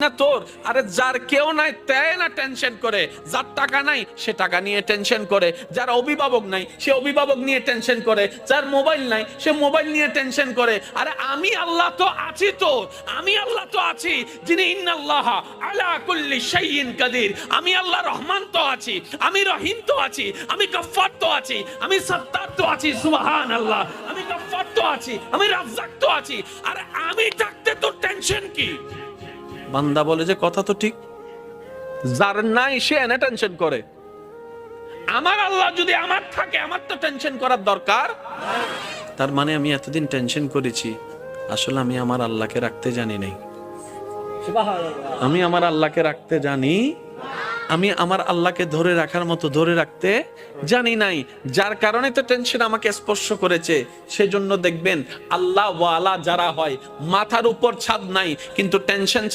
না তোর, আরে যার কেউ নাই তাই না টেনশন করে, যার টাকা নাই সে টাকা নিয়ে টেনশন করে, যার অভিভাবক নাই সে অভিভাবক নিয়ে টেনশন করে, যার মোবাইল নাই সে মোবাইল নিয়ে টেনশন করে। আরে আমি আল্লাহ তো আছি, তো আমি আল্লাহ তো আছি যিনি ইন্নাল্লাহ আলা কুল্লি শাইইন কাদির। আমি আল্লাহ রহমান তো আছি, আমি রহিম তো আছি, আমি গফফার তো আছি, আমি সত্তার তো আছি, সুবহানাল্লাহ, আমি গফফার তো আছি, আমি রাজ্জাক তো আছি। আরে আমি থাকতে তোর টেনশন কি? বান্দা বলে যে কথা তো ঠিক, যার নাই সে এনে টেনশন করে। আমার আল্লাহ যদি আমার থাকে, আমার তো টেনশন করার দরকার। তার মানে আমি এতদিন টেনশন করেছি, আসলে আমি আমার আল্লাহকে রাখতে জানি নাই। আমি আমার আল্লাহকে রাখতে জানি, আমি আমার আল্লাহকে ধরে রাখার মতো ধরে রাখতে জানি নাই, যার কারণে তো টেনশন আমাকে স্পর্শ করেছে। সেজন্য দেখবেন আল্লাহ ওয়ালা যারা হয়, মাথার উপর ছাদ নাই কিন্তু টেনশন ছাড়া